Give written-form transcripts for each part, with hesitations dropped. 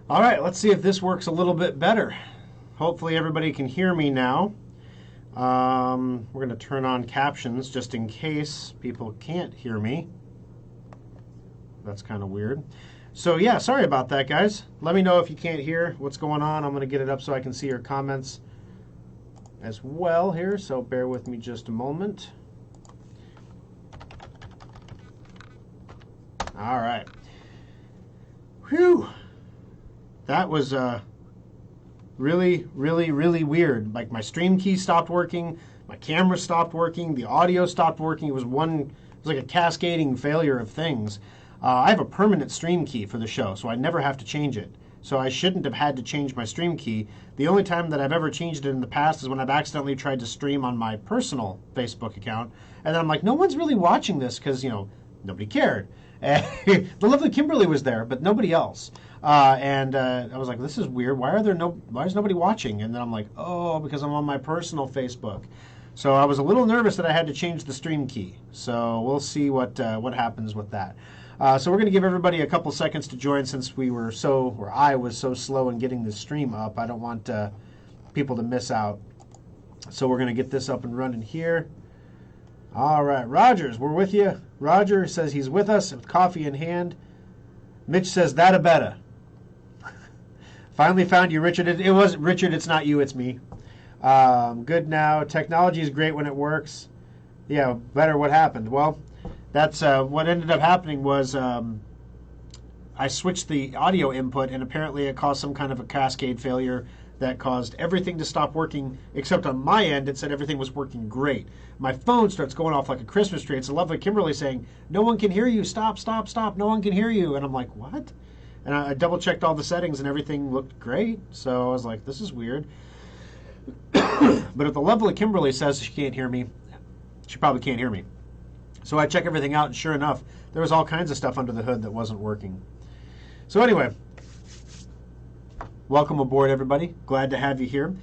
All right, let's see if this works a little bit better. Hopefully everybody can hear me now. We're going to turn on captions just in case people can't hear me. That's kind of weird. So yeah, sorry about that, guys. Let me know if you can't hear what's going on. I'm going to get it up so I can see your comments as well here, so bear with me just a moment. All right. Whew. That was really, really, really weird. Like my stream key stopped working, my camera stopped working, the audio stopped working. It was like a cascading failure of things. I have a permanent stream key for the show, so I never have to change it. So I shouldn't have had to change my stream key. The only time that I've ever changed it in the past is when I've accidentally tried to stream on my personal Facebook account. And then I'm like, no one's really watching this because, nobody cared. The lovely Kimberly was there, but nobody else. I was like, this is weird. Why is nobody watching? And then I'm like, oh, because I'm on my personal Facebook. So I was a little nervous that I had to change the stream key. So we'll see what happens with that. So we're going to give everybody a couple seconds to join since I was so slow in getting the stream up. I don't want people to miss out. So we're going to get this up and running here. All right, Rogers, we're with you. Roger says he's with us with coffee in hand. Mitch says, that a better. Finally found you, Richard. It was Richard, it's not you, it's me. Good now. Technology is great when it works. Yeah, better what happened. Well, that's what ended up happening was I switched the audio input, and apparently it caused some kind of a cascade failure that caused everything to stop working, except on my end, it said everything was working great. My phone starts going off like a Christmas tree. It's a lovely Kimberly saying, no one can hear you. Stop, stop, stop. No one can hear you. And I'm like, what? And I double-checked all the settings, and everything looked great. So I was like, this is weird. But if the lovely Kimberly says she can't hear me, she probably can't hear me. So I check everything out, and sure enough, there was all kinds of stuff under the hood that wasn't working. So anyway, welcome aboard, everybody. Glad to have you here.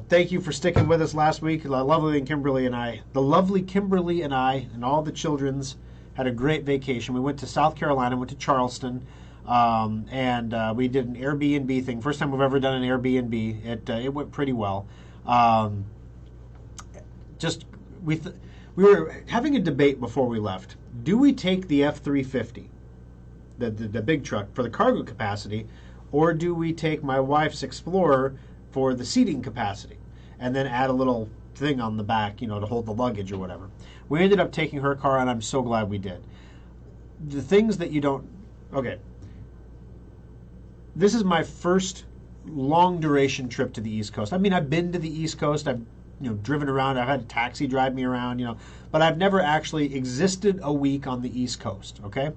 Thank you for sticking with us last week. The lovely Kimberly and I, and all the children's had a great vacation. We went to South Carolina, went to Charleston, and we did an Airbnb thing. First time we've ever done an Airbnb. It went pretty well. We were having a debate before we left. Do we take the F-350, the big truck, for the cargo capacity, or do we take my wife's Explorer for the seating capacity and then add a little thing on the back, to hold the luggage or whatever? We ended up taking her car, and I'm so glad we did. The things that you don't... Okay. This is my first long-duration trip to the East Coast. I mean, I've been to the East Coast. I've driven around. I've had a taxi drive me around, but I've never actually existed a week on the East Coast, okay?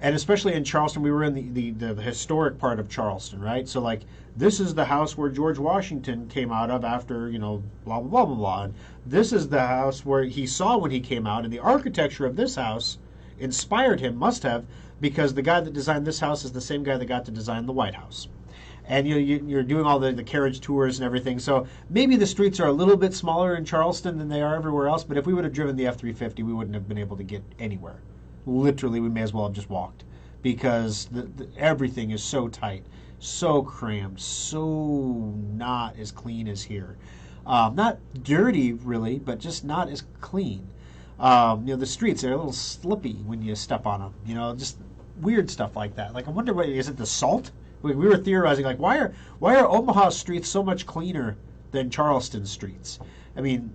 And especially in Charleston, we were in the historic part of Charleston, right? So, like, this is the house where George Washington came out of after, blah, blah, blah, blah, blah. And this is the house where he saw when he came out. And the architecture of this house inspired him, must have, because the guy that designed this house is the same guy that got to design the White House. And you're doing all the carriage tours and everything. So maybe the streets are a little bit smaller in Charleston than they are everywhere else. But if we would have driven the F-350, we wouldn't have been able to get anywhere. Literally, we may as well have just walked, because everything is so tight, so cramped, so not as clean as here. Not dirty, really, but just not as clean. The streets are a little slippy when you step on them. Just weird stuff like that. Like, I wonder, is it the salt? We were theorizing, like, why are Omaha streets so much cleaner than Charleston streets? I mean,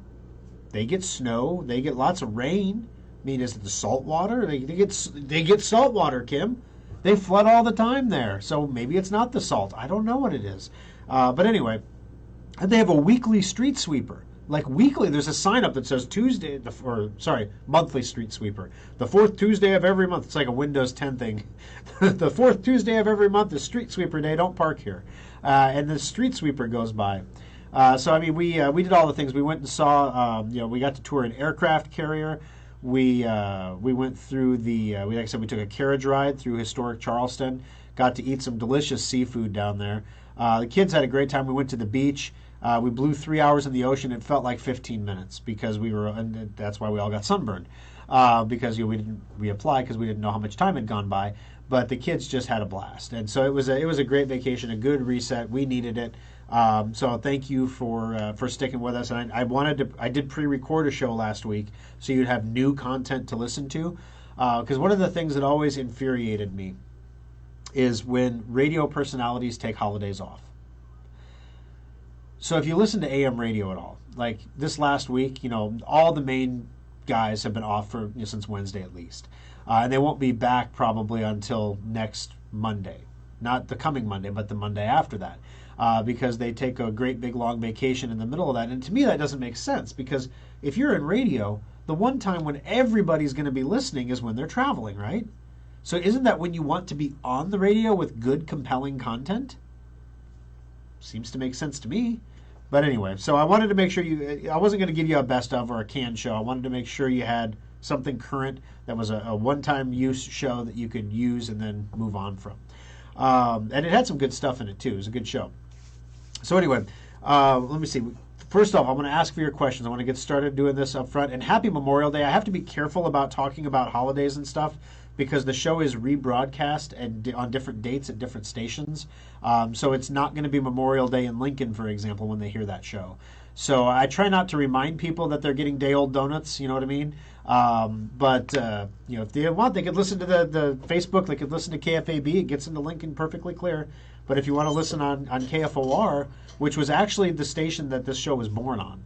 they get snow, they get lots of rain. I mean, is it the salt water? They get salt water, Kim. They flood all the time there. So maybe it's not the salt. I don't know what it is. But anyway, and they have a weekly street sweeper. Like, weekly, there's a sign up that says monthly street sweeper. The fourth Tuesday of every month. It's like a Windows 10 thing. The fourth Tuesday of every month is street sweeper day. Don't park here. And the street sweeper goes by. So, I mean, we did all the things. We went and saw, we got to tour an aircraft carrier. We went through like I said, we took a carriage ride through historic Charleston, got to eat some delicious seafood down there. The kids had a great time. We went to the beach. We blew 3 hours in the ocean. It felt like 15 minutes because and that's why we all got sunburned. because we didn't reapply because we didn't know how much time had gone by. But the kids just had a blast, and so it was a great vacation, a good reset. We needed it. So thank you for sticking with us. And I did pre-record a show last week, so you'd have new content to listen to. Because one of the things that always infuriated me is when radio personalities take holidays off. So if you listen to AM radio at all, like this last week, all the main guys have been off for since Wednesday at least. And they won't be back probably until next Monday. Not the coming Monday, but the Monday after that. Because they take a great big long vacation in the middle of that. And to me, that doesn't make sense. Because if you're in radio, the one time when everybody's going to be listening is when they're traveling, right? So isn't that when you want to be on the radio with good, compelling content? Seems to make sense to me. But anyway, so I wanted to make sure I wasn't going to give you a best of or a canned show. I wanted to make sure you had something current that was a one-time use show that you could use and then move on from. And it had some good stuff in it, too. It was a good show. So anyway, let me see. First off, I want to ask for your questions. I want to get started doing this up front. And happy Memorial Day. I have to be careful about talking about holidays and stuff because the show is rebroadcast on different dates at different stations. So it's not going to be Memorial Day in Lincoln, for example, when they hear that show. So I try not to remind people that they're getting day-old donuts, you know what I mean? But if they want, they could listen to the Facebook. They could listen to KFAB. It gets into Lincoln perfectly clear. But if you want to listen on KFOR, which was actually the station that this show was born on,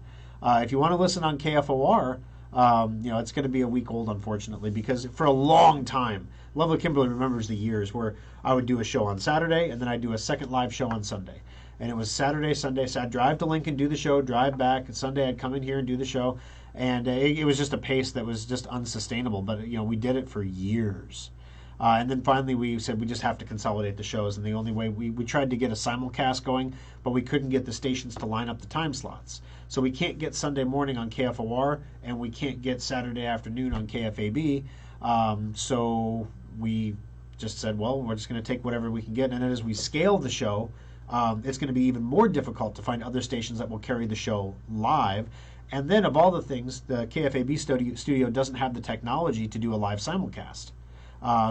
if you want to listen on KFOR, it's going to be a week old, unfortunately, because for a long time, Lovely Kimberly remembers the years where I would do a show on Saturday and then I'd do a second live show on Sunday. And it was Saturday, Sunday, so I'd drive to Lincoln, do the show, drive back, and Sunday I'd come in here and do the show. And it was just a pace that was just unsustainable. But, we did it for years. And then finally we said we just have to consolidate the shows. And the only way, we tried to get a simulcast going, but we couldn't get the stations to line up the time slots. So we can't get Sunday morning on KFOR, and we can't get Saturday afternoon on KFAB. So we just said, well, we're just going to take whatever we can get. And then as we scale the show, it's going to be even more difficult to find other stations that will carry the show live. And then of all the things, the KFAB studio doesn't have the technology to do a live simulcast.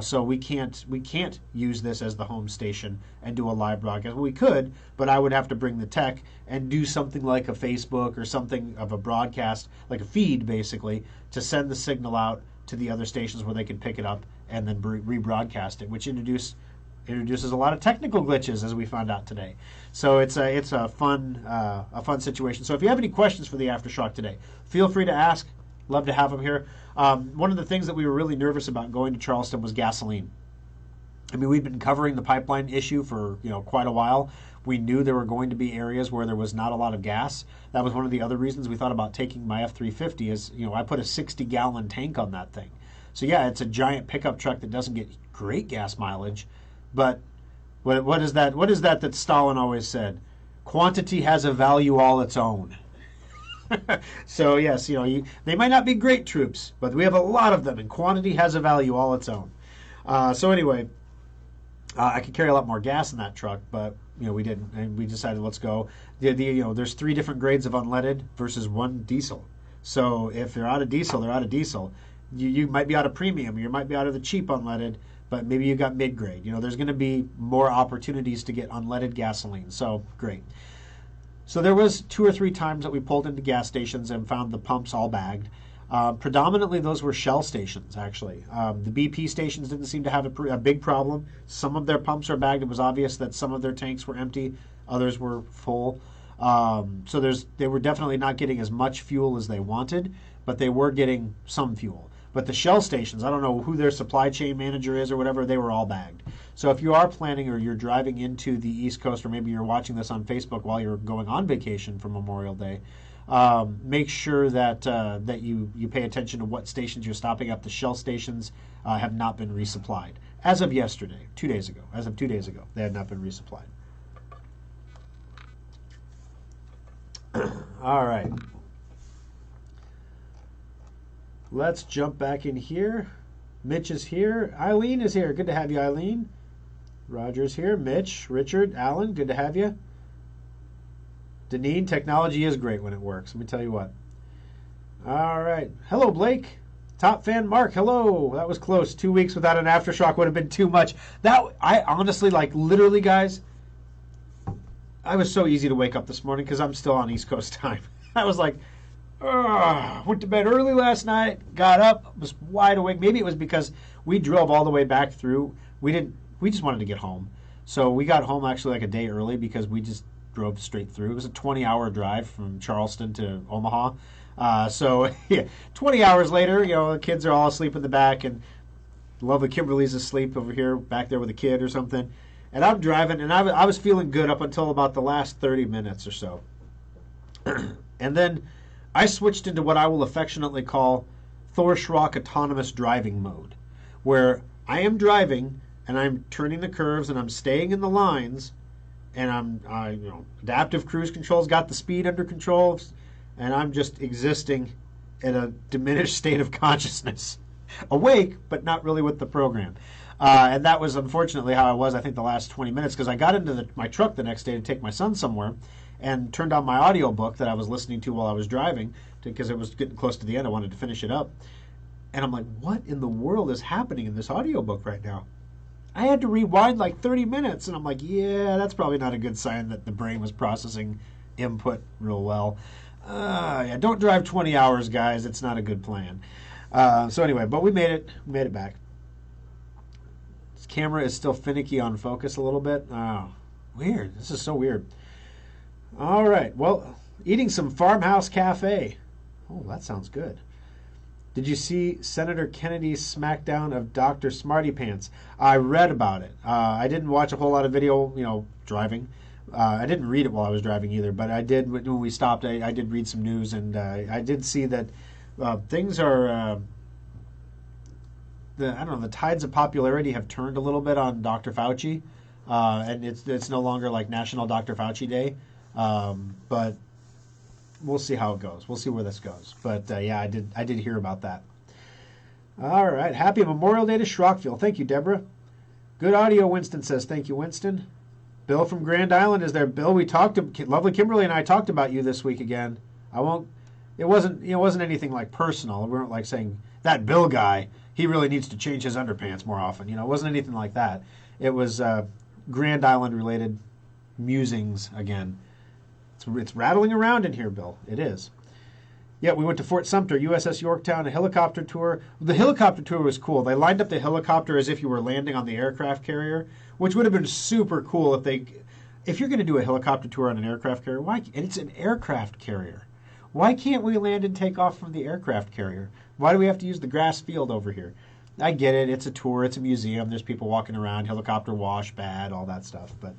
So we can't use this as the home station and do a live broadcast. Well, we could, but I would have to bring the tech and do something like a Facebook or something of a broadcast, like a feed basically, to send the signal out to the other stations where they can pick it up and then rebroadcast it, which introduces a lot of technical glitches, as we found out today. So it's a fun situation. So if you have any questions for the Aftershock today, feel free to ask. Love to have them here. One of the things that we were really nervous about going to Charleston was gasoline. I mean, we've been covering the pipeline issue for quite a while. We knew there were going to be areas where there was not a lot of gas. That was one of the other reasons we thought about taking my F-350 is, I put a 60-gallon tank on that thing. So yeah, it's a giant pickup truck that doesn't get great gas mileage, but what is that Stalin always said? Quantity has a value all its own. So yes, they might not be great troops, but we have a lot of them, and quantity has a value all its own. So anyway, I could carry a lot more gas in that truck, but we didn't, and we decided let's go. There's 3 different grades of unleaded versus 1 diesel. So if they're out of diesel, they're out of diesel. You might be out of premium, you might be out of the cheap unleaded, but maybe you got mid-grade. There's going to be more opportunities to get unleaded gasoline. So great. So there was 2 or 3 times that we pulled into gas stations and found the pumps all bagged. Predominantly those were Shell stations, actually. The BP stations didn't seem to have a big problem. Some of their pumps are bagged. It was obvious that some of their tanks were empty, others were full. So they were definitely not getting as much fuel as they wanted, but they were getting some fuel. But the Shell stations, I don't know who their supply chain manager is or whatever, they were all bagged. So if you are planning or you're driving into the East Coast, or maybe you're watching this on Facebook while you're going on vacation for Memorial Day, make sure that you pay attention to what stations you're stopping at. The Shell stations have not been resupplied. As of yesterday, 2 days ago, they had not been resupplied. All right. Let's jump back in here. Mitch is here. Eileen is here. Good to have you, Eileen. Roger's here. Mitch, Richard, Alan, good to have you. Deneen, technology is great when it works. Let me tell you what. All right. Hello, Blake. Top fan Mark, hello. That was close. 2 weeks without an aftershock would have been too much. I honestly, like, literally, guys, I was so easy to wake up this morning because I'm still on East Coast time. I was like, went to bed early last night, got up, was wide awake. Maybe it was because we drove all the way back through. We just wanted to get home. So we got home actually like a day early because we just drove straight through. It was a 20-hour drive from Charleston to Omaha. So yeah, 20 hours later, the kids are all asleep in the back, and lovely Kimberly's asleep over here, back there with a kid or something. And I'm driving, and I was feeling good up until about the last 30 minutes or so. And then I switched into what I will affectionately call Thor Schrock autonomous driving mode, where I am driving, and I'm turning the curves, and I'm staying in the lines, and adaptive cruise control's got the speed under control, and I'm just existing in a diminished state of consciousness. Awake, but not really with the program. And that was unfortunately how I was, I think, the last 20 minutes, because I got into my truck the next day to take my son somewhere and turned on my audiobook that I was listening to while I was driving, because it was getting close to the end. I wanted to finish it up. And I'm like, what in the world is happening in this audiobook right now? I had to rewind like 30 minutes, and I'm like, yeah, that's probably not a good sign that the brain was processing input real well. Yeah, don't drive 20 hours, guys. It's not a good plan. So anyway, but we made it back. This camera is still finicky on focus a little bit. Oh, weird. This is so weird. All right. Well, eating some Farmhouse Cafe. Oh, that sounds good. Did you see Senator Kennedy's smackdown of Dr. Smarty Pants? I read about it. I didn't watch a whole lot of video, driving. I didn't read it while I was driving either, but I did when we stopped. I did read some news, and I did see that things are. The tides of popularity have turned a little bit on Dr. Fauci, and it's no longer like National Dr. Fauci Day, but we'll see how it goes. We'll see where this goes. But yeah, I did hear about that. All right, happy Memorial Day to Schrockville. Thank you, Deborah. Good audio, Winston says. Thank you, Winston. Bill from Grand Island is there. Bill, lovely Kimberly and I talked about you this week again. It wasn't anything like personal. We weren't like saying that Bill guy, he really needs to change his underpants more often. It wasn't anything like that. It was Grand Island related musings again. It's rattling around in here, Bill. It is. Yeah, we went to Fort Sumter, USS Yorktown, a helicopter tour. The helicopter tour was cool. They lined up the helicopter as if you were landing on the aircraft carrier, which would have been super cool if you're going to do a helicopter tour on an aircraft carrier. Why? And it's an aircraft carrier. Why can't we land and take off from the aircraft carrier? Why do we have to use the grass field over here? I get it. It's a tour. It's a museum. There's people walking around. Helicopter wash, bad, all that stuff. But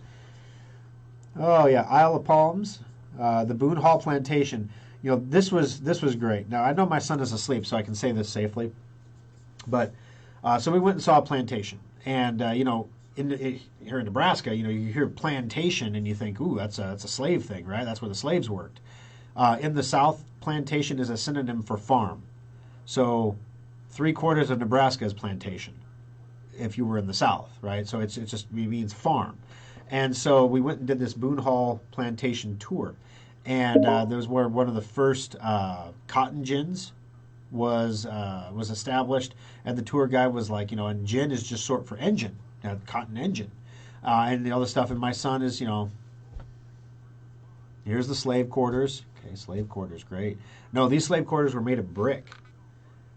oh yeah, Isle of Palms, the Boone Hall Plantation. This was great. Now I know my son is asleep, so I can say this safely. But so we went and saw a plantation, and here in Nebraska, you hear plantation and you think, ooh, that's a slave thing, right? That's where the slaves worked. In the South, plantation is a synonym for farm. So 3/4 of Nebraska is plantation. If you were in the South, right? So it means farm. And so we went and did this Boone Hall Plantation tour. And there was where one of the first cotton gins was established, and the tour guide was like, and gin is just short for engine, cotton engine, and the other stuff. And my son is, here's the slave quarters. Okay, slave quarters, great. No, these slave quarters were made of brick,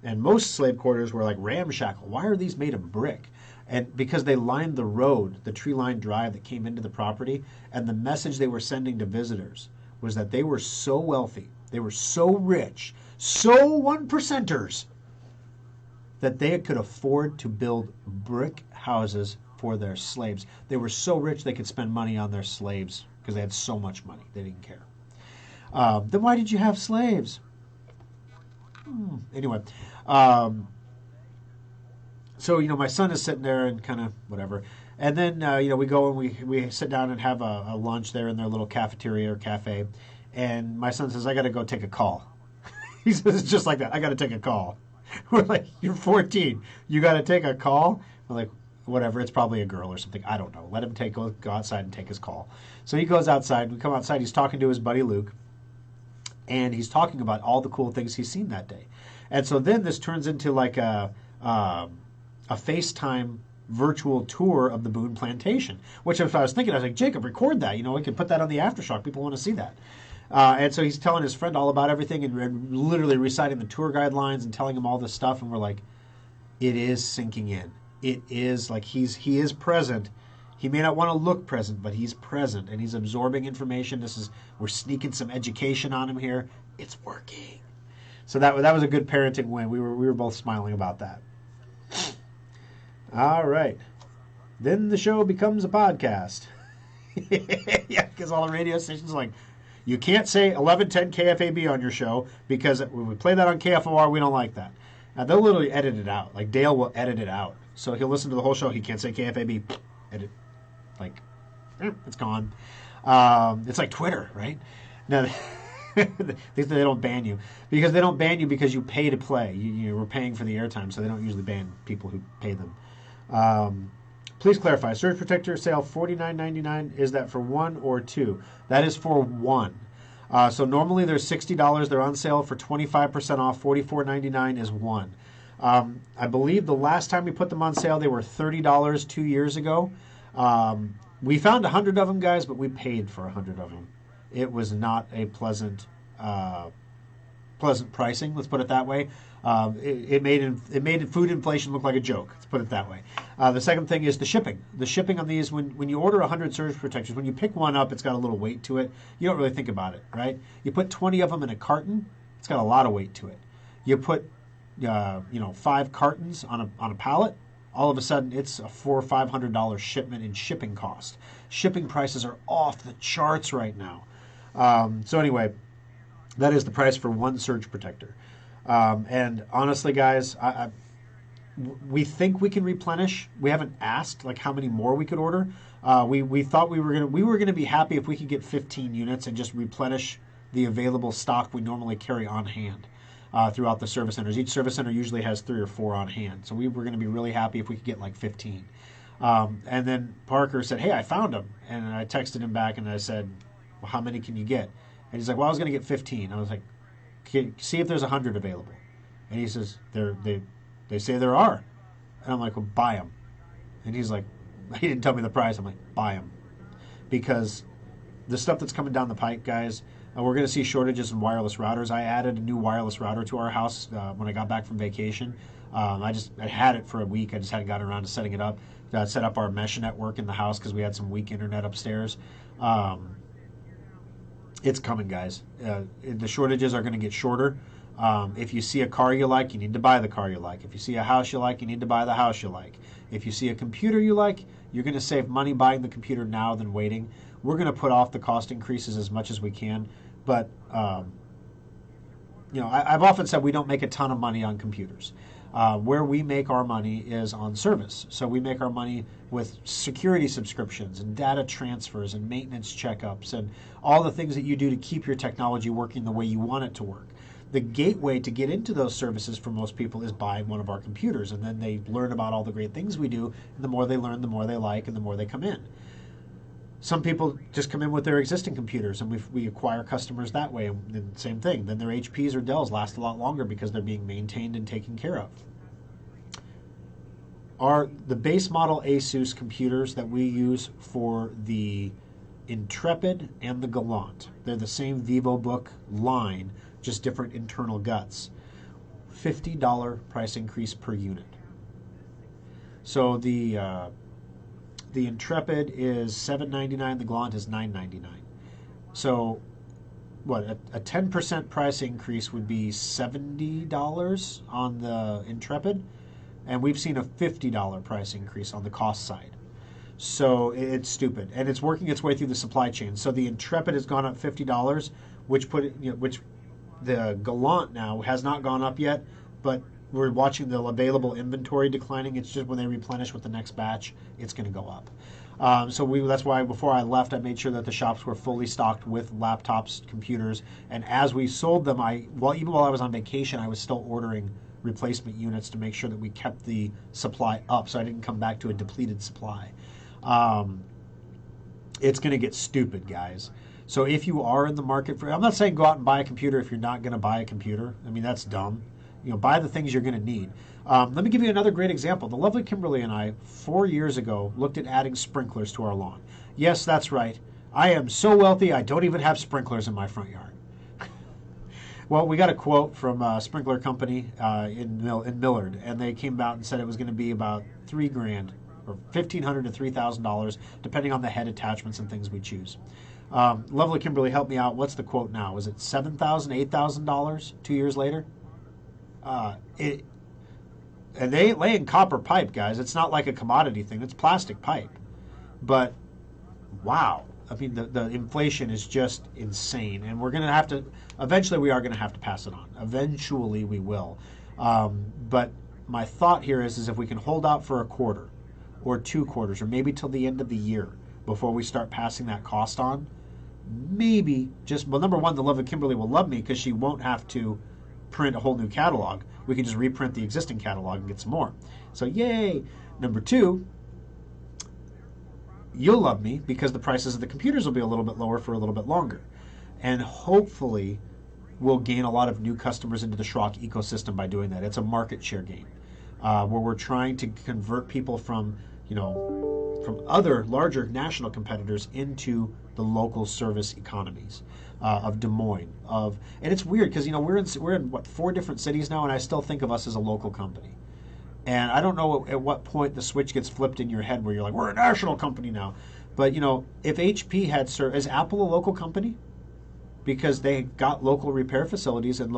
and most slave quarters were like ramshackle. Why are these made of brick? And because they lined the road, the tree-lined drive that came into the property, and the message they were sending to visitors was that they were so wealthy, they were so rich, so one-percenters, that they could afford to build brick houses for their slaves. They were so rich they could spend money on their slaves because they had so much money. They didn't care. Then why did you have slaves? Anyway, so, my son is sitting there and kind of whatever. And then, we go and we sit down and have a lunch there in their little cafeteria or cafe. And my son says, I got to go take a call. He says, it's just like that. I got to take a call. We're like, you're 14. You got to take a call? We're like, whatever. It's probably a girl or something. I don't know. Let him go outside and take his call. So he goes outside. We come outside. He's talking to his buddy Luke. And he's talking about all the cool things he's seen that day. And so then this turns into like a FaceTime virtual tour of the Boone Plantation, which if I was thinking, I was like, Jacob, record that. We can put that on the Aftershock. People want to see that. And so he's telling his friend all about everything and literally reciting the tour guidelines and telling him all this stuff. And we're like, it is sinking in. It is like he is present. He may not want to look present, but he's present and he's absorbing information. We're sneaking some education on him here. It's working. So that was a good parenting win. We were both smiling about that. All right. Then the show becomes a podcast. Yeah, because all the radio stations are like, you can't say 1110 KFAB on your show because when we play that on KFOR, we don't like that. Now, they'll literally edit it out. Like, Dale will edit it out. So he'll listen to the whole show. He can't say KFAB. Edit. Like, it's gone. It's like Twitter, right? Now, they don't ban you. Because they don't ban you because you pay to play. We're paying for the airtime, so they don't usually ban people who pay them. Please clarify. Surge protector sale $49.99. Is that for one or two? That is for one. So normally they're $60. They're on sale for 25% off. $44.99 is one. I believe the last time we put them on sale, they were $30 2 years ago. We found 100 of them, guys, but we paid for 100 of them. It was not a pleasant pricing. Let's put it that way. It made food inflation look like a joke. Let's put it that way. The second thing is the shipping. The shipping on these, when you order 100 surge protectors, when you pick one up, it's got a little weight to it. You don't really think about it, right? You put 20 of them in a carton, it's got a lot of weight to it. You put 5 cartons on a pallet, all of a sudden it's a $400 or $500 shipment in shipping cost. Shipping prices are off the charts right now. So anyway, that is the price for one surge protector. And honestly, guys, we think we can replenish. We haven't asked like how many more we could order. We thought we were gonna be happy if we could get 15 units and just replenish the available stock we normally carry on hand throughout the service centers. Each service center usually has 3 or 4 on hand, so we were going to be really happy if we could get like 15. And then Parker said, "Hey, I found them," and I texted him back and I said, "Well, how many can you get?" And he's like, "Well, I was going to get 15." I was like, "See if there's 100 available." And he says, "They say there are." And I'm like, "Well, buy them." And he's like, he didn't tell me the price. I'm like, "Buy them," because the stuff that's coming down the pike, guys. We're going to see shortages in wireless routers. I added a new wireless router to our house when I got back from vacation. I had it for a week. I just hadn't gotten around to setting it up. Set up our mesh network in the house because we had some weak internet upstairs. It's coming, guys. The shortages are going to get shorter. If you see a car you like, you need to buy the car you like. If you see a house you like, you need to buy the house you like. If you see a computer you like, you're going to save money buying the computer now than waiting. We're going to put off the cost increases as much as we can. But, I've often said we don't make a ton of money on computers. Where we make our money is on service. So we make our money with security subscriptions and data transfers and maintenance checkups and all the things that you do to keep your technology working the way you want it to work. The gateway to get into those services for most people is buying one of our computers, and then they learn about all the great things we do, and the more they learn, the more they like, and the more they come in. Some people just come in with their existing computers, and we acquire customers that way, and same thing. Then their HPs or Dells last a lot longer because they're being maintained and taken care of. The base model Asus computers that we use for the Intrepid and the Gallant. They're the same VivoBook line, just different internal guts. $50 price increase per unit. So the Intrepid is $799, the Gallant is $999. So what, a 10% price increase would be $70 on the Intrepid, and we've seen a $50 price increase on the cost side. So it's stupid, and it's working its way through the supply chain. So the Intrepid has gone up $50, which the Gallant now has not gone up yet, but we're watching the available inventory declining. It's just when they replenish with the next batch, it's going to go up. That's why before I left, I made sure that the shops were fully stocked with laptops, computers, and as we sold them, even while I was on vacation, I was still ordering replacement units to make sure that we kept the supply up, so I didn't come back to a depleted supply. It's going to get stupid, guys. So if you are in the market I'm not saying go out and buy a computer if you're not going to buy a computer. I mean, that's dumb. buy the things you're going to need. Let me give you another great example. The lovely Kimberly and I, 4 years ago, looked at adding sprinklers to our lawn. Yes, that's right. I am so wealthy, I don't even have sprinklers in my front yard. Well, we got a quote from a sprinkler company in Millard, and they came out and said it was going to be about $3,000 or $1,500 to $3,000, depending on the head attachments and things we choose. Lovely Kimberly, help me out. What's the quote now? Is it $7,000, $8,000 2 years later? And they ain't laying copper pipe, guys. It's not like a commodity thing. It's plastic pipe. But wow. I mean, the inflation is just insane, and we're going to have to, eventually we are going to have to pass it on. Eventually we will. But my thought here is if we can hold out for a quarter or 2 quarters or maybe till the end of the year before we start passing that cost on, maybe well, number one, the lovely Kimberly will love me because she won't have to print a whole new catalog. We can just reprint the existing catalog and get some more. So yay. Number two, you'll love me because the prices of the computers will be a little bit lower for a little bit longer. And hopefully we'll gain a lot of new customers into the Schrock ecosystem by doing that. It's a market share game where we're trying to convert people from other larger national competitors into the local service economies of Des Moines. And it's weird because we're in what, 4 different cities now, and I still think of us as a local company. And I don't know at what point the switch gets flipped in your head where you're like, we're a national company now. But, if HP had is Apple a local company? Because they got local repair facilities and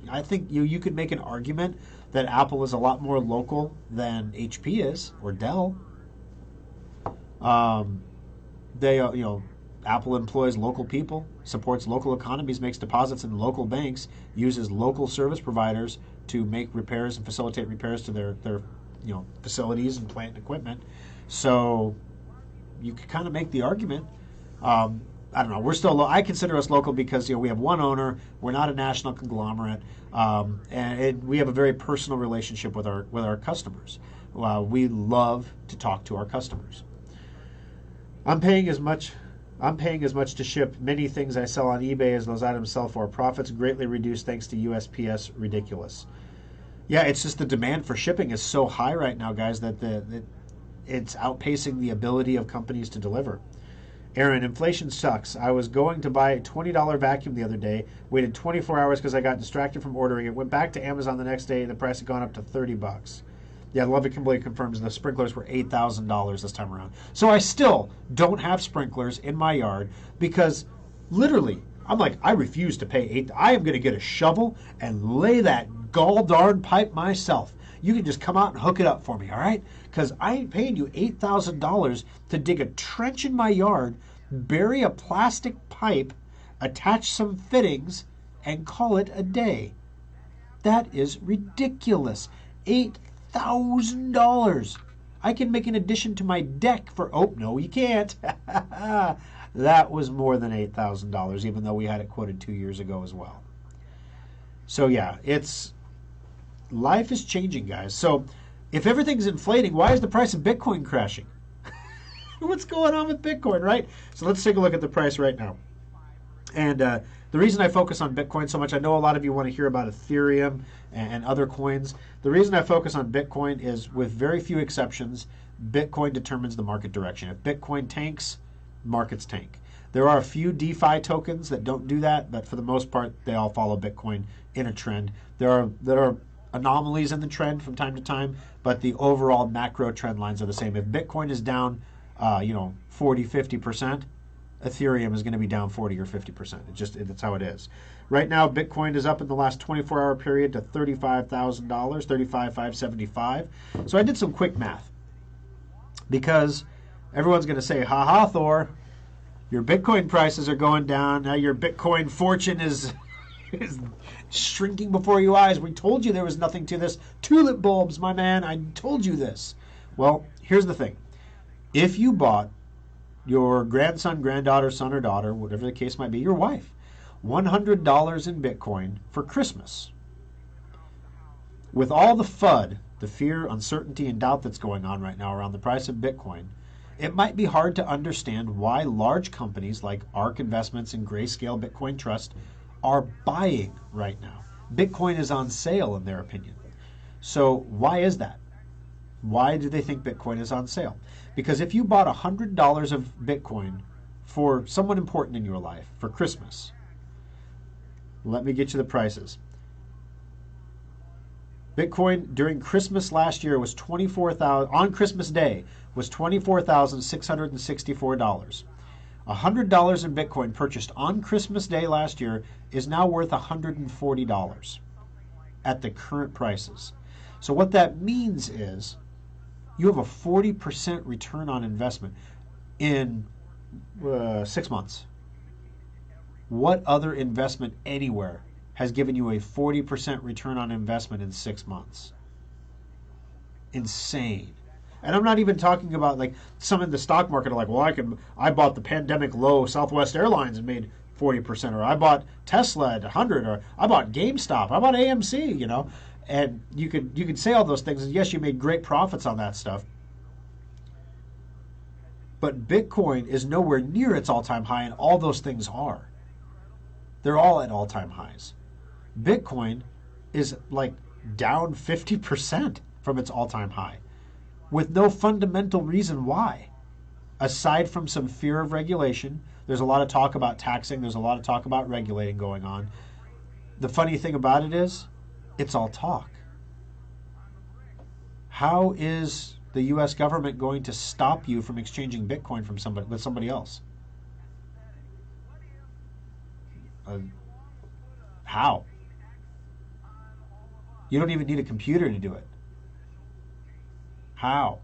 I think you could make an argument that Apple is a lot more local than HP is, or Dell. Apple employs local people, supports local economies, makes deposits in local banks, uses local service providers to make repairs and facilitate repairs to their facilities and plant and equipment. So you could kind of make the argument. I don't know. We're still. I consider us local because we have one owner. We're not a national conglomerate, and we have a very personal relationship with our customers. We love to talk to our customers. I'm paying as much to ship many things I sell on eBay as those items sell for. Profits greatly reduced thanks to USPS. Ridiculous. Yeah, it's just the demand for shipping is so high right now, guys, that it's outpacing the ability of companies to deliver. Aaron, inflation sucks. I was going to buy a $20 vacuum the other day, waited 24 hours because I got distracted from ordering it, went back to Amazon the next day, and the price had gone up to $30. Yeah, Lovey Kimberly confirms the sprinklers were $8,000 this time around. So I still don't have sprinklers in my yard because literally, I'm like, I refuse to pay $8. I am going to get a shovel and lay that gall darn pipe myself. You can just come out and hook it up for me, all right? Because I ain't paying you $8,000 to dig a trench in my yard, bury a plastic pipe, attach some fittings, and call it a day. That is ridiculous. $8,000. I can make an addition to my deck for, oh, no, you can't. That was more than $8,000, even though we had it quoted 2 years ago as well. So yeah, life is changing, guys. So if everything's inflating, why is the price of Bitcoin crashing? What's going on with Bitcoin, right? So let's take a look at the price right now. And the reason I focus on Bitcoin so much, I know a lot of you want to hear about Ethereum and other coins. The reason I focus on Bitcoin is, with very few exceptions, Bitcoin determines the market direction. If Bitcoin tanks, markets tank. There are a few DeFi tokens that don't do that, but for the most part, they all follow Bitcoin in a trend. There are anomalies in the trend from time to time, but the overall macro trend lines are the same. If Bitcoin is down, 40, 50%, Ethereum is going to be down 40 or 50%. That's how it is. Right now, Bitcoin is up in the last 24-hour period to $35,000, $35,575. So I did some quick math because everyone's going to say, "Ha ha, Thor, your Bitcoin prices are going down. Now your Bitcoin fortune is shrinking before your eyes. We told you there was nothing to this. Tulip bulbs, my man. I told you this." Well, here's the thing. If you bought your grandson, granddaughter, son, or daughter, whatever the case might be, your wife, $100 in Bitcoin for Christmas, with all the FUD, the fear, uncertainty, and doubt that's going on right now around the price of Bitcoin, it might be hard to understand why large companies like ARK Investments and Grayscale Bitcoin Trust are buying right now. Bitcoin is on sale in their opinion. So why is that? Why do they think Bitcoin is on sale? Because if you bought $100 of Bitcoin for someone important in your life for Christmas, let me get you the prices. Bitcoin during Christmas last year was on Christmas Day was $24,664. $100 in Bitcoin purchased on Christmas Day last year is now worth $140 at the current prices. So what that means is you have a 40% return on investment in 6 months. What other investment anywhere has given you a 40% return on investment in 6 months? Insane. And I'm not even talking about like some in the stock market are like, well, I bought the pandemic low Southwest Airlines and made 40%, or I bought Tesla at 100, or I bought GameStop, I bought AMC, and you could say all those things, and yes, you made great profits on that stuff. But Bitcoin is nowhere near its all-time high, and all those things are. They're all at all-time highs. Bitcoin is like down 50% from its all-time high, with no fundamental reason why. Aside from some fear of regulation, there's a lot of talk about taxing, there's a lot of talk about regulating going on. The funny thing about it is, it's all talk. How is the U.S. government going to stop you from exchanging Bitcoin with somebody else? How? You don't even need a computer to do it. How?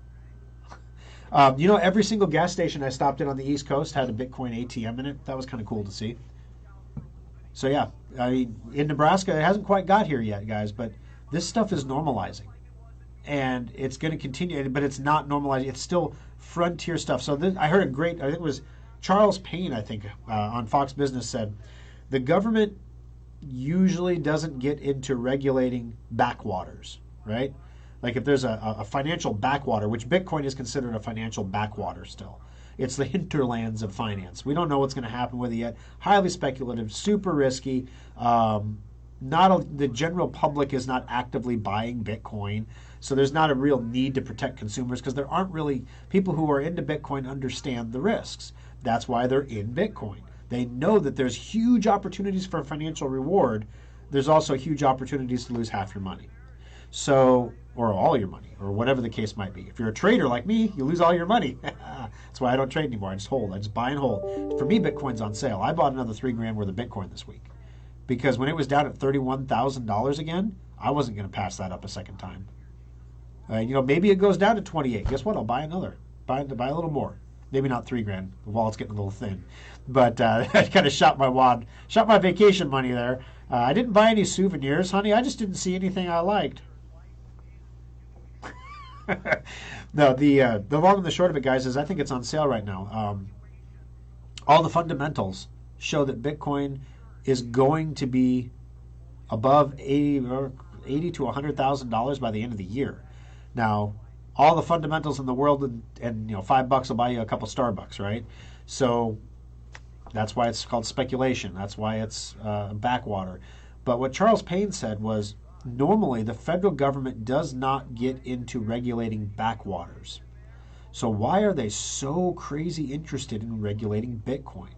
Every single gas station I stopped in on the East Coast had a Bitcoin ATM in it. That was kind of cool to see. So yeah, I mean, in Nebraska, it hasn't quite got here yet, guys, but this stuff is normalizing. And it's going to continue, but it's not normalizing. It's still frontier stuff. So I heard I think it was Charles Payne, on Fox Business said, the government usually doesn't get into regulating backwaters, right? Like if there's a financial backwater, which Bitcoin is considered a financial backwater still. It's the hinterlands of finance. We don't know what's going to happen with it yet. Highly speculative, super risky. The general public is not actively buying Bitcoin, so there's not a real need to protect consumers because there aren't really people who are into Bitcoin understand the risks. That's why they're in Bitcoin. They know that there's huge opportunities for financial reward. There's also huge opportunities to lose half your money. So, or all your money, or whatever the case might be. If you're a trader like me, you lose all your money. That's why I don't trade anymore. I just hold. I just buy and hold. For me, Bitcoin's on sale. I bought another $3,000 worth of Bitcoin this week because when it was down at $31,000 again, I wasn't going to pass that up a second time. Maybe it goes down to 28. Guess what? I'll buy another. Buy a little more. Maybe not $3,000. The wallet's getting a little thin. But I kind of shot my vacation money there. I didn't buy any souvenirs, honey. I just didn't see anything I liked. No, the long and the short of it, guys, is I think it's on sale right now. All the fundamentals show that Bitcoin is going to be above $80 to $100,000 by the end of the year. Now, all the fundamentals in the world, and $5 will buy you a couple Starbucks, right? So that's why it's called speculation. That's why it's backwater. But what Charles Payne said was, normally the federal government does not get into regulating backwaters. So why are they so crazy interested in regulating Bitcoin?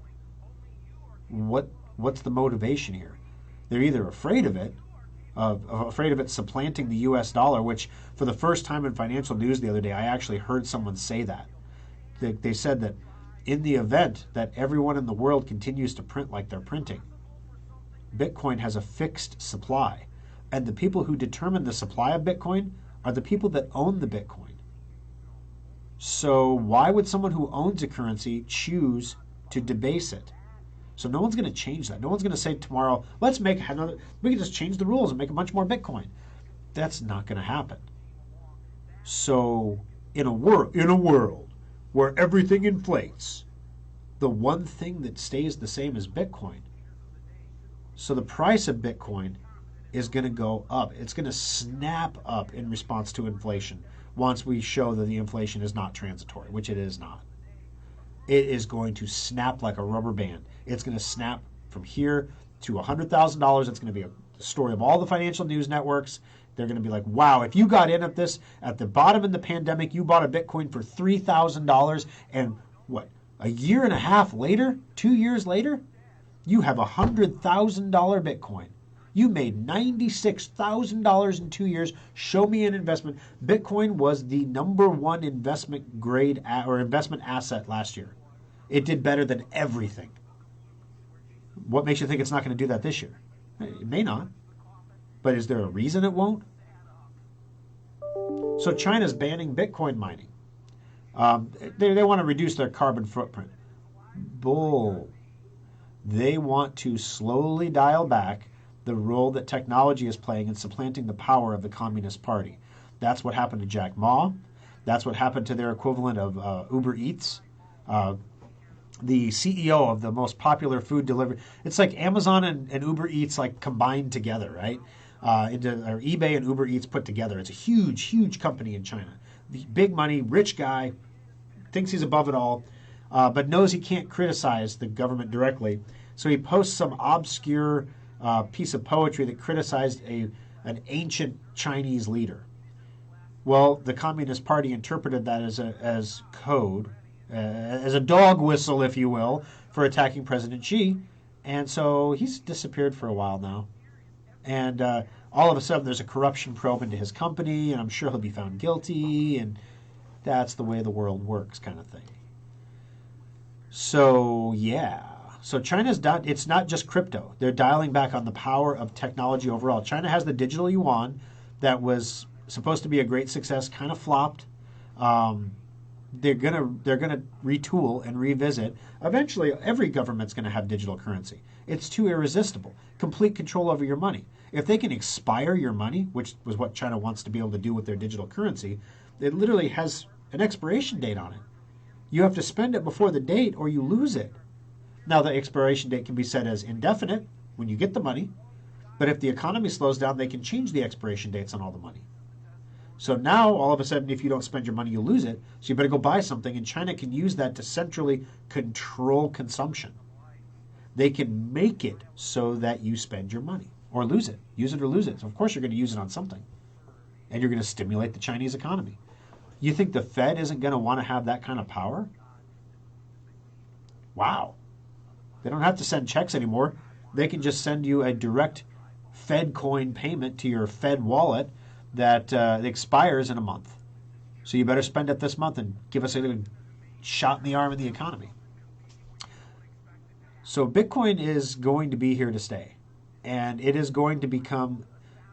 What's the motivation here? They're either afraid of it, afraid of it supplanting the U.S. dollar, which for the first time in financial news the other day, I actually heard someone say that. They said that in the event that everyone in the world continues to print like they're printing, Bitcoin has a fixed supply. And the people who determine the supply of Bitcoin are the people that own the Bitcoin. So why would someone who owns a currency choose to debase it? So no one's going to change that. No one's going to say tomorrow, we can just change the rules and make a bunch more Bitcoin. That's not going to happen. So in a world where everything inflates, the one thing that stays the same is Bitcoin. So the price of Bitcoin is going to go up. It's going to snap up in response to inflation once we show that the inflation is not transitory, which it is not. It is going to snap like a rubber band. It's going to snap from here to $100,000. It's going to be story of all the financial news networks. They're going to be like, wow, if you got in at this at the bottom of the pandemic, you bought a Bitcoin for $3,000, and what, a year and a half later, 2 years later, you have a $100,000 Bitcoin. You made $96,000 in 2 years. Show me an investment. Bitcoin was the #1 investment grade or investment asset last year. It did better than everything. What makes you think it's not going to do that this year? It may not. But is there a reason it won't? So China's banning Bitcoin mining. They want to reduce their carbon footprint. Bull. They want to slowly dial back the role that technology is playing in supplanting the power of the Communist Party. That's what happened to Jack Ma. That's what happened to their equivalent of Uber Eats. The CEO of the most popular food delivery. It's like Amazon and Uber Eats like combined together, right? Or eBay and Uber Eats put together. It's a huge, huge company in China. Big money, rich guy, thinks he's above it all, but knows he can't criticize the government directly. So he posts some obscure piece of poetry that criticized an ancient Chinese leader. Well, the Communist Party interpreted that as code, as a dog whistle, if you will, for attacking President Xi. And so he's disappeared for a while now. And all of a sudden there's a corruption probe into his company, and I'm sure he'll be found guilty, and that's the way the world works, kind of thing. So, yeah. So China's done, it's not just crypto. They're dialing back on the power of technology overall. China has the digital yuan that was supposed to be a great success, kind of flopped. They're gonna retool and revisit. Eventually, every government's going to have digital currency. It's too irresistible. Complete control over your money. If they can expire your money, which was what China wants to be able to do with their digital currency, it literally has an expiration date on it. You have to spend it before the date or you lose it. Now, the expiration date can be set as indefinite when you get the money, but if the economy slows down, they can change the expiration dates on all the money. So now, all of a sudden, if you don't spend your money, you lose it. So you better go buy something, and China can use that to centrally control consumption. They can make it so that you spend your money or lose it. Use it or lose it. So of course you're going to use it on something. And you're going to stimulate the Chinese economy. You think the Fed isn't going to want to have that kind of power? Wow. They don't have to send checks anymore. They can just send you a direct Fed coin payment to your Fed wallet that expires in a month. So you better spend it this month and give us a little shot in the arm of the economy. So Bitcoin is going to be here to stay. And it is going to become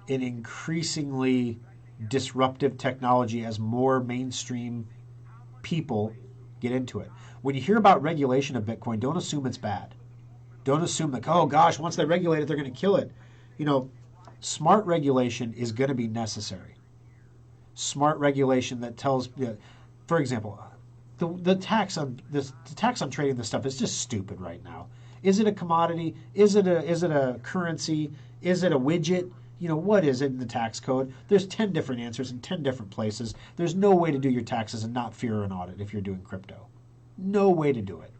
an increasingly disruptive technology as more mainstream people get into it. When you hear about regulation of Bitcoin, don't assume it's bad. Don't assume that, oh gosh, once they regulate it, they're going to kill it. You know, smart regulation is going to be necessary. Smart regulation that tells, for example, the tax on trading this stuff is just stupid right now. Is it a commodity? Is it a currency? Is it a widget? You know, what is it in the tax code? There's 10 different answers in 10 different places. There's no way to do your taxes and not fear an audit if you're doing crypto. No way to do it.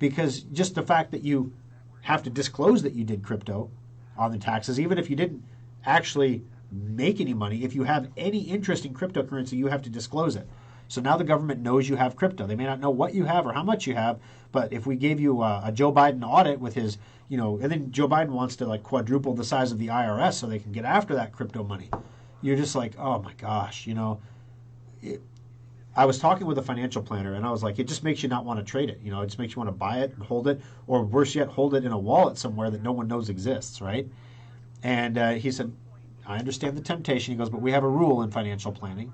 Because just the fact that you have to disclose that you did crypto on the taxes, even if you didn't actually make any money, if you have any interest in cryptocurrency, you have to disclose it. So now the government knows you have crypto. They may not know what you have or how much you have, but if we gave you a Joe Biden audit with his, and then Joe Biden wants to like quadruple the size of the IRS so they can get after that crypto money. You're just like, oh my gosh, I was talking with a financial planner and I was like, it just makes you not want to trade it. It just makes you want to buy it and hold it, or worse yet, hold it in a wallet somewhere that no one knows exists, right? And he said, I understand the temptation. He goes, but we have a rule in financial planning.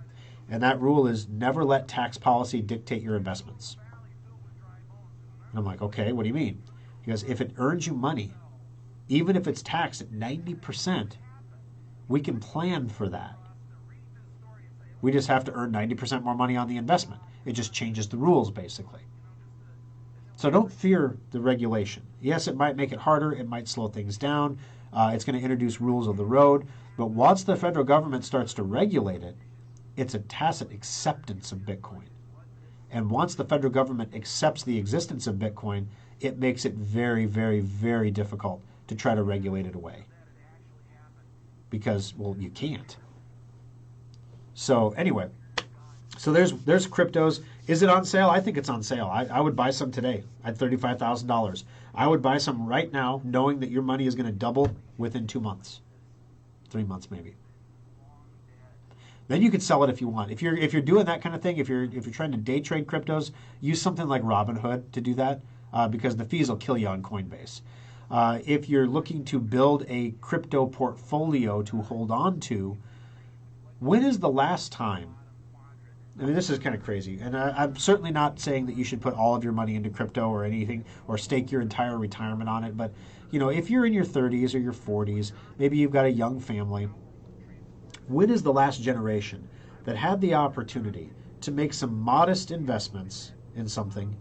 And that rule is never let tax policy dictate your investments. And I'm like, okay, what do you mean? He goes, if it earns you money, even if it's taxed at 90%, we can plan for that. We just have to earn 90% more money on the investment. It just changes the rules, basically. So don't fear the regulation. Yes, it might make it harder. It might slow things down. It's going to introduce rules of the road. But once the federal government starts to regulate it, it's a tacit acceptance of Bitcoin. And once the federal government accepts the existence of Bitcoin, it makes it very, very, very difficult to try to regulate it away. because, well, you can't. So anyway, so there's cryptos. Is it on sale? I think it's on sale. I would buy some today at $35,000. I would buy some right now, knowing that your money is going to double within 2 months, 3 months maybe. Then you could sell it if you want. If you're doing that kind of thing, if you're trying to day trade cryptos, use something like Robinhood to do that, because the fees will kill you on Coinbase. If you're looking to build a crypto portfolio to hold on to, when is the last time? I mean, this is kind of crazy, and I'm certainly not saying that you should put all of your money into crypto or anything, or stake your entire retirement on it. But if you're in your 30s or your 40s, maybe you've got a young family. When is the last generation that had the opportunity to make some modest investments in something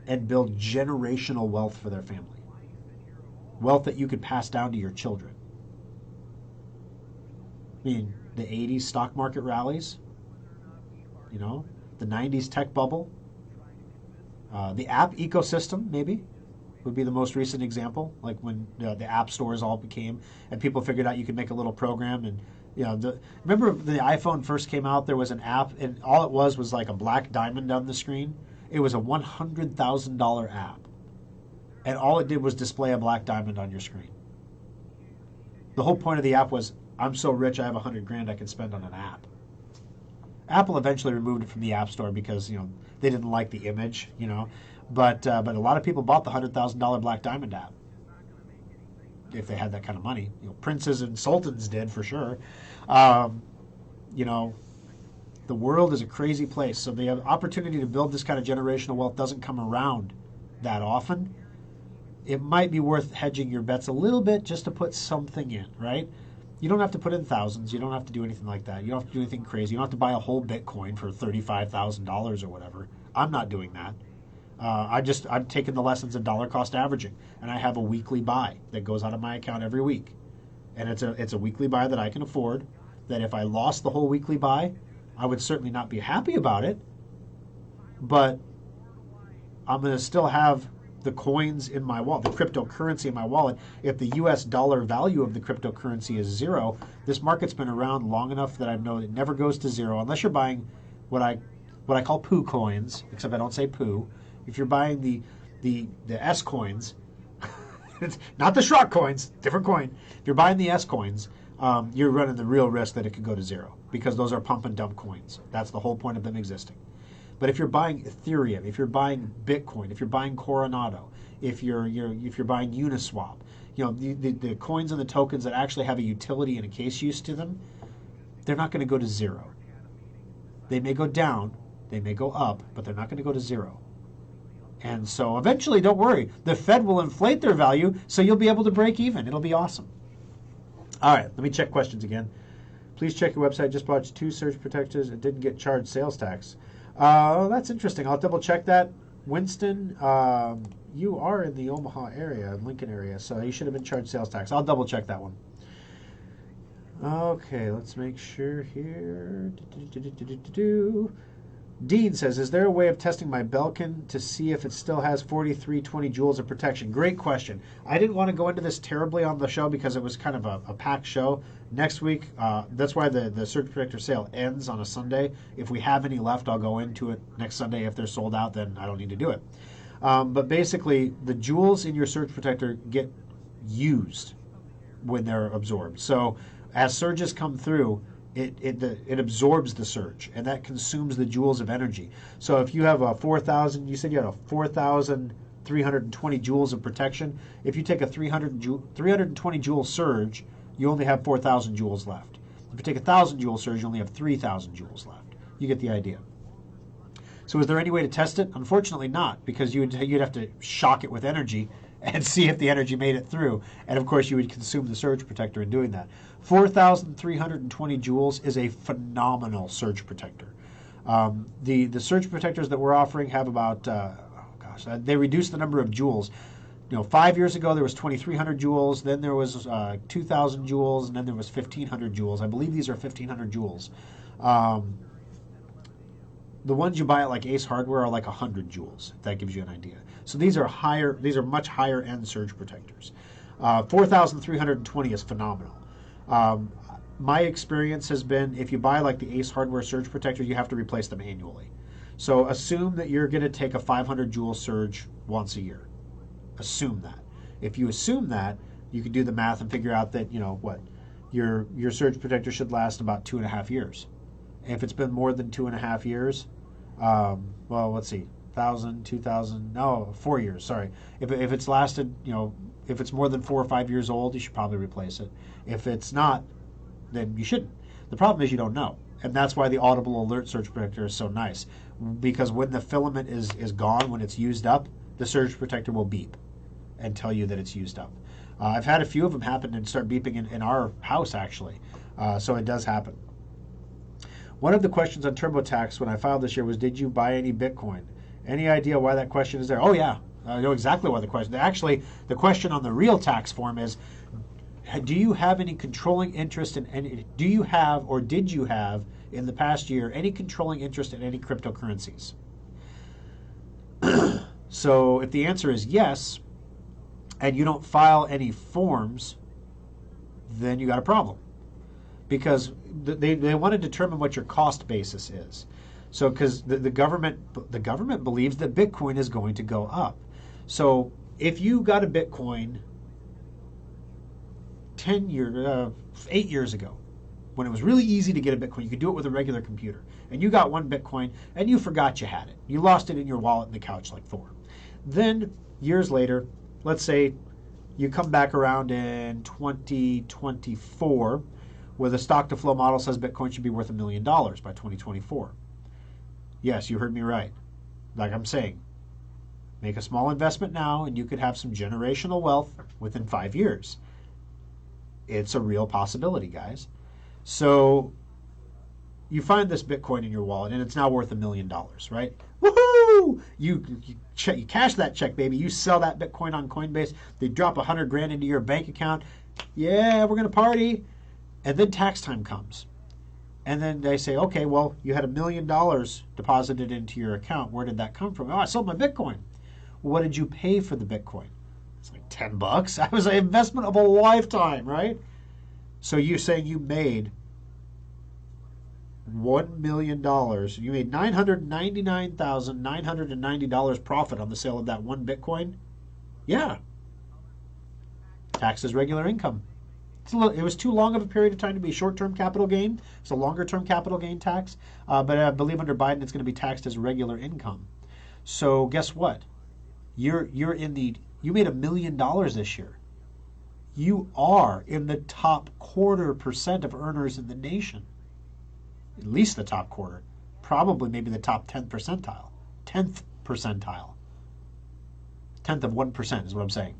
and build generational wealth for their family? Wealth that you could pass down to your children. I mean, the 80s stock market rallies, the 90s tech bubble, the app ecosystem maybe would be the most recent example, like when the app stores all became, and people figured out you could make a little program. And remember the iPhone first came out, there was an app, and all it was like a black diamond on the screen. It was a $100,000 app, and all it did was display a black diamond on your screen. The whole point of the app was, I'm so rich I have $100,000 I can spend on an app. Apple eventually removed it from the App Store because they didn't like the image, but a lot of people bought the $100,000 Black Diamond app if they had that kind of money. Princes and sultans did for sure. The world is a crazy place, so the opportunity to build this kind of generational wealth doesn't come around that often. It might be worth hedging your bets a little bit just to put something in, right? You don't have to put in thousands. You don't have to do anything like that. You don't have to do anything crazy. You don't have to buy a whole Bitcoin for $35,000 or whatever. I'm not doing that. I'm taking the lessons of dollar cost averaging, and I have a weekly buy that goes out of my account every week, and it's a weekly buy that I can afford. That if I lost the whole weekly buy, I would certainly not be happy about it, but I'm going to still have the coins in my wallet, the cryptocurrency in my wallet. If the US dollar value of the cryptocurrency is zero, this market's been around long enough that I know it never goes to zero unless you're buying what I call poo coins, except I don't say poo. If you're buying the S coins, it's not the Schrock coins, different coin. If you're buying the S coins, you're running the real risk that it could go to zero because those are pump and dump coins. That's the whole point of them existing. But if you're buying Ethereum, if you're buying Bitcoin, if you're buying Coronado, if you're buying Uniswap, the coins and the tokens that actually have a utility and a case use to them, they're not going to go to zero. They may go down, they may go up, but they're not going to go to zero. And so eventually, don't worry, the Fed will inflate their value, so you'll be able to break even. It'll be awesome. All right, let me check questions again. Please check your website. Just bought 2 surge protectors and didn't get charged sales tax. That's interesting. I'll double check that. Winston, you are in the Omaha area, Lincoln area, so you should have been charged sales tax. I'll double check that one. Okay, let's make sure here. Dean says, is there a way of testing my Belkin to see if it still has 4320 joules of protection? Great question. I didn't want to go into this terribly on the show because it was kind of a packed show. Next week, that's why the surge protector sale ends on a Sunday. If we have any left, I'll go into it next Sunday. If they're sold out, then I don't need to do it. But basically, the joules in your surge protector get used when they're absorbed. So as surges come through, it absorbs the surge, and that consumes the joules of energy. So if you have a 4,000, you said you had a 4,320 joules of protection. If you take a 320 joule surge, you only have 4,000 joules left. If you take a 1,000 joule surge, you only have 3,000 joules left. You get the idea. So is there any way to test it? Unfortunately not, because you'd have to shock it with energy and see if the energy made it through. And of course, you would consume the surge protector in doing that. 4,320 joules is a phenomenal surge protector. The surge protectors that we're offering have about, they reduced the number of joules. 5 years ago there was 2,300 joules, then there was 2,000 joules, and then there was 1,500 joules. I believe these are 1,500 joules. The ones you buy at like Ace Hardware are like 100 joules, if that gives you an idea. So these are higher. These are much higher end surge protectors. 4,320 is phenomenal. my experience has been if you buy like the Ace Hardware surge protector, you have to replace them annually. So assume that you're going to take a 500 joule surge once a year. Assume that. If you assume that, you can do the math and figure out that, your surge protector should last about 2.5 years. If it's been more than 2.5 years, well, let's see, 4 years, sorry. If it's lasted, if it's more than 4 or 5 years old, you should probably replace it. If it's not, then you shouldn't. The problem is you don't know. And that's why the audible alert surge protector is so nice. Because when the filament is gone, when it's used up, the surge protector will beep and tell you that it's used up. I've had a few of them happen and start beeping in our house, actually. So it does happen. One of the questions on TurboTax when I filed this year was, did you buy any Bitcoin? Any idea why that question is there? Oh, yeah. I know exactly why the question. Actually, the question on the real tax form is, do you have any controlling interest in any, do you have or did you have in the past year any controlling interest in any cryptocurrencies? So if the answer is yes, and you don't file any forms, then you got a problem. Because they want to determine what your cost basis is. So because the government believes that Bitcoin is going to go up. So if you got a Bitcoin 8 years ago, when it was really easy to get a Bitcoin, you could do it with a regular computer, and you got one Bitcoin and you forgot you had it. You lost it in your wallet in the couch like Thor. Then years later, let's say you come back around in 2024 where the stock to flow model says Bitcoin should be worth $1 million by 2024. Yes, you heard me right. Like I'm saying, make a small investment now and you could have some generational wealth within 5 years. It's a real possibility, guys. So you find this Bitcoin in your wallet and it's now worth $1 million, right? Woohoo! You cash that check, baby. You sell that Bitcoin on Coinbase. They drop $100,000 into your bank account. Yeah, we're gonna party. And then tax time comes. And then they say, okay, well, you had $1 million deposited into your account. Where did that come from? Oh, I sold my Bitcoin. Well, what did you pay for the Bitcoin? It's like $10. That was an investment of a lifetime, right? So you're saying you made $1 million. You made $999,990 profit on the sale of that one Bitcoin? Yeah. Tax is regular income. It was too long of a period of time to be short-term capital gain. It's a longer-term capital gain tax. But I believe under Biden it's going to be taxed as regular income. So guess what? You made $1 million this year. You are in the top 0.25% of earners in the nation. At least the top quarter. Probably maybe the top 10th percentile. 10th percentile. 10th of 1% is what I'm saying.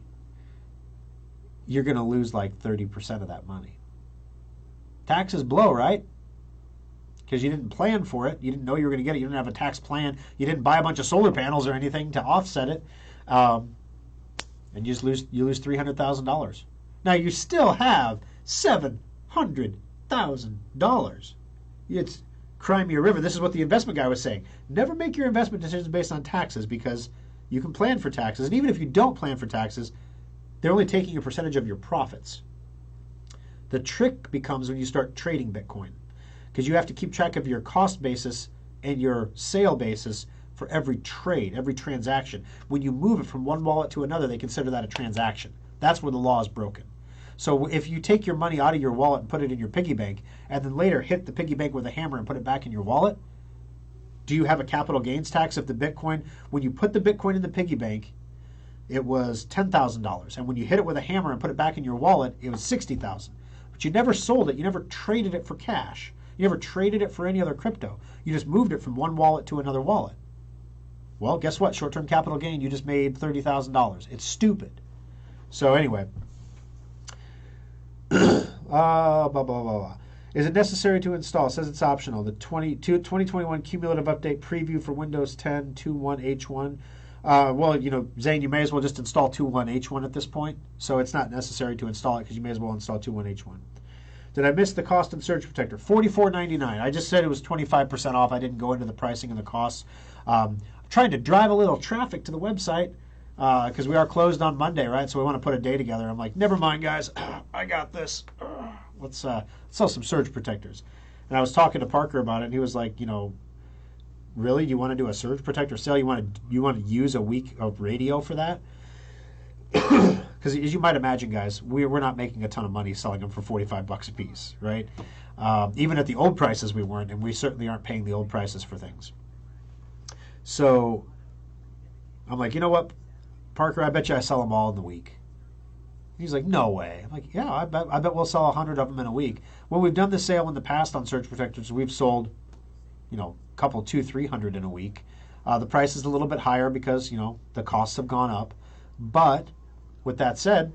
You're going to lose like 30% of that money. Taxes blow, right? Because you didn't plan for it. You didn't know you were going to get it. You didn't have a tax plan. You didn't buy a bunch of solar panels or anything to offset it. And you lose $300,000. Now you still have $700,000. It's Crimea River. This is what the investment guy was saying. Never make your investment decisions based on taxes because you can plan for taxes. And even if you don't plan for taxes, they're only taking a percentage of your profits. The trick becomes when you start trading Bitcoin because you have to keep track of your cost basis and your sale basis for every trade, every transaction. When you move it from one wallet to another, they consider that a transaction. That's where the law is broken. So if you take your money out of your wallet and put it in your piggy bank and then later hit the piggy bank with a hammer and put it back in your wallet, do you have a capital gains tax if the Bitcoin, when you put the Bitcoin in the piggy bank, it was $10,000. And when you hit it with a hammer and put it back in your wallet, it was $60,000. But you never sold it. You never traded it for cash. You never traded it for any other crypto. You just moved it from one wallet to another wallet. Well, guess what? Short-term capital gain, you just made $30,000. It's stupid. So anyway. Blah, blah, blah, blah. Is it necessary to install? It says it's optional. The 2021 cumulative update preview for Windows 10 2.1H1. Well, Zane, you may as well just install 2.1H1 at this point. So it's not necessary to install it because you may as well install 2.1H1. Did I miss the cost of the surge protector? $44.99. I just said it was 25% off. I didn't go into the pricing and the costs. Trying to drive a little traffic to the website because we are closed on Monday, right? So we want to put a day together. I'm like, never mind, guys. I got this. let's sell some surge protectors. And I was talking to Parker about it, and he was like, really, you want to do a surge protector sale? You want to use a week of radio for that? Because as you might imagine, guys, we're not making a ton of money selling them for $45 a piece, right? Even at the old prices, we weren't, and we certainly aren't paying the old prices for things. So I'm like, you know what, Parker, I bet you I sell them all in the week. He's like, no way. I'm like, yeah, I bet we'll sell 100 of them in a week. When we've done the sale in the past on surge protectors, we've sold, a couple, 200-300 in a week. The price is a little bit higher because, the costs have gone up. But with that said,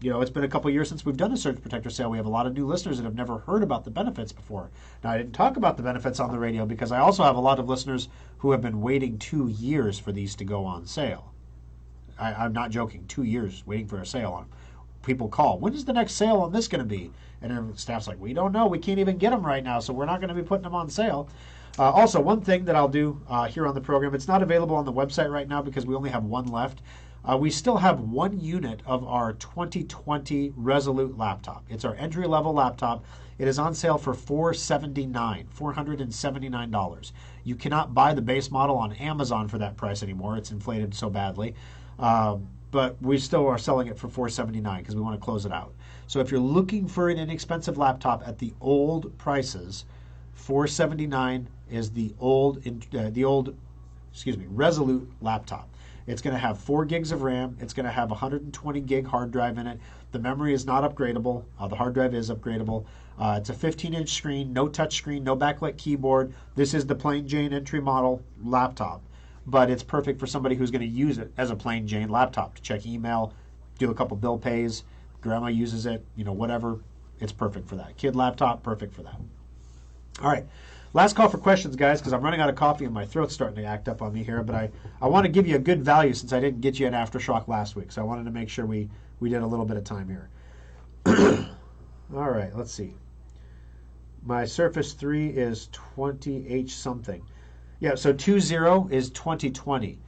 it's been a couple years since we've done a surge protector sale. We have a lot of new listeners that have never heard about the benefits before. Now, I didn't talk about the benefits on the radio because I also have a lot of listeners who have been waiting 2 years for these to go on sale. I'm not joking, 2 years waiting for a sale on them. People call, when is the next sale on this going to be? And the staff's like, we don't know. We can't even get them right now, so we're not going to be putting them on sale. Also, one thing that I'll do here on the program, it's not available on the website right now because we only have one left. We still have 1 unit of our 2020 Resolute laptop. It's our entry-level laptop. It is on sale for $479. You cannot buy the base model on Amazon for that price anymore. It's inflated so badly. But we still are selling it for $479 because we want to close it out. So if you're looking for an inexpensive laptop at the old prices, $479 is the old Resolute laptop. It's going to have 4 gigs of RAM. It's going to have 120 gig hard drive in it. The memory is not upgradable. The hard drive is upgradable. It's a 15-inch screen, no touch screen, no backlit keyboard. This is the plain Jane entry model laptop, but it's perfect for somebody who's going to use it as a plain Jane laptop to check email, do a couple bill pays. Grandma uses it, whatever. It's perfect for that. Kid laptop, perfect for that. All right. Last call for questions, guys, because I'm running out of coffee and my throat's starting to act up on me here. But I want to give you a good value since I didn't get you an aftershock last week. So I wanted to make sure we did a little bit of time here. All right, let's see. My Surface 3 is 20H something. Yeah, so 20 is 2020.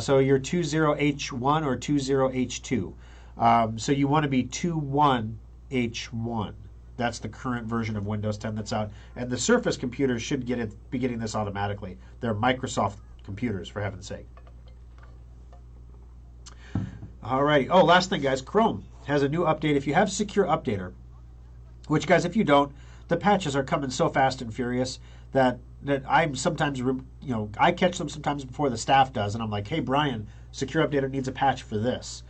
So you're 20H1 or 20H2. So you want to be 21H1. That's the current version of Windows 10 that's out. And the Surface computers should be getting this automatically. They're Microsoft computers, for heaven's sake. All right. Oh, last thing, guys. Chrome has a new update. If you have Secure Updater, which, guys, if you don't, the patches are coming so fast and furious that I'm sometimes, I catch them sometimes before the staff does. And I'm like, hey, Brian, Secure Updater needs a patch for this.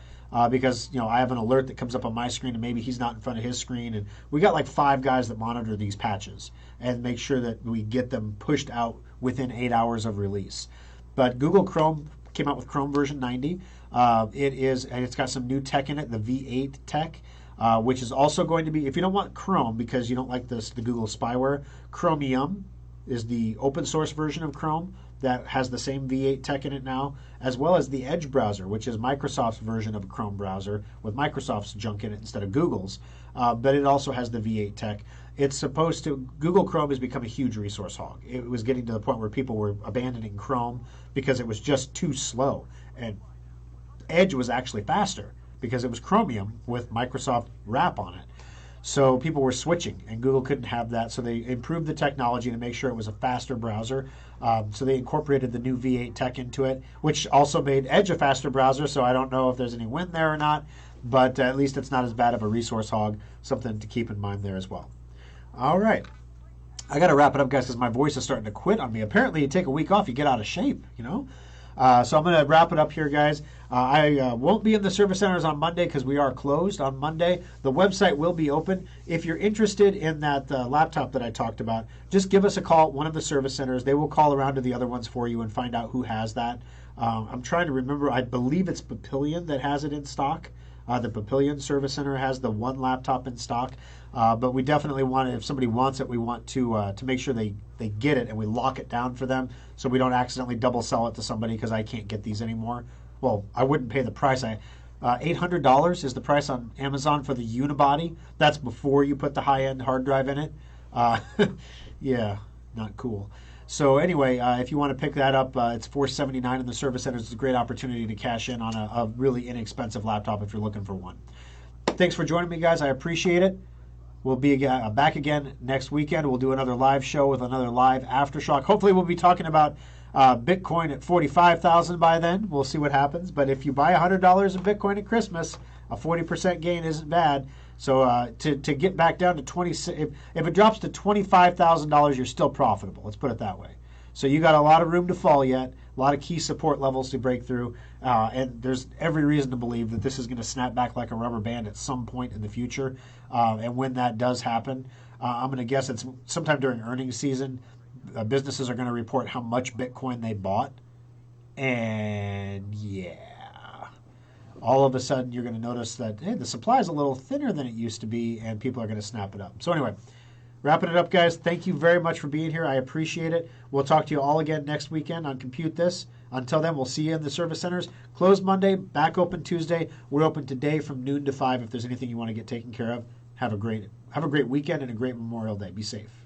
Because I have an alert that comes up on my screen and maybe he's not in front of his screen, and we got like 5 guys that monitor these patches and make sure that we get them pushed out within 8 hours of release. But Google Chrome came out with Chrome version 90. It's got some new tech in it, the V8 tech, which is also going to be, if you don't want Chrome because you don't like the Google spyware, Chromium is the open source version of Chrome that has the same V8 tech in it now, as well as the Edge browser, which is Microsoft's version of a Chrome browser with Microsoft's junk in it instead of Google's. But it also has the V8 tech. Google Chrome has become a huge resource hog. It was getting to the point where people were abandoning Chrome because it was just too slow. And Edge was actually faster because it was Chromium with Microsoft wrap on it. So people were switching, and Google couldn't have that. So they improved the technology to make sure it was a faster browser. So they incorporated the new V8 tech into it, which also made Edge a faster browser. So I don't know if there's any win there or not, but at least it's not as bad of a resource hog. Something to keep in mind there as well. All right. I got to wrap it up, guys, because my voice is starting to quit on me. Apparently, you take a week off, you get out of shape, So I'm going to wrap it up here, guys. I won't be in the service centers on Monday because we are closed on Monday. The website will be open. If you're interested in that laptop that I talked about, just give us a call at one of the service centers. They will call around to the other ones for you and find out who has that. I'm trying to remember. I believe it's Papillion that has it in stock. The Papillion Service Center has the one laptop in stock. But we definitely want to, if somebody wants it, we want to make sure they get it and we lock it down for them so we don't accidentally double sell it to somebody because I can't get these anymore. Well, I wouldn't pay the price. $800 is the price on Amazon for the unibody. That's before you put the high-end hard drive in it. Yeah, not cool. So anyway, if you want to pick that up, it's $479 in the service centers. It's a great opportunity to cash in on a really inexpensive laptop if you're looking for one. Thanks for joining me, guys. I appreciate it. We'll be back again next weekend. We'll do another live show with another live aftershock. Hopefully, we'll be talking about Bitcoin at 45,000 by then. We'll see what happens. But if you buy $100 of Bitcoin at Christmas, a 40% gain isn't bad. So to get back down to 20, if it drops to $25,000, you're still profitable. Let's put it that way. So you got a lot of room to fall yet, a lot of key support levels to break through, and there's every reason to believe that this is going to snap back like a rubber band at some point in the future. And when that does happen, I'm going to guess it's sometime during earnings season. Businesses are going to report how much Bitcoin they bought, and yeah, all of a sudden you're going to notice that, hey, the supply is a little thinner than it used to be, and people are going to snap it up. So anyway, wrapping it up, guys. Thank you very much for being here. I appreciate it. We'll talk to you all again next weekend on Compute This. Until then, we'll see you in the service centers. Closed Monday, back open Tuesday. We're open today from noon to 5 if there's anything you want to get taken care of. Have a great weekend and a great Memorial Day. Be safe.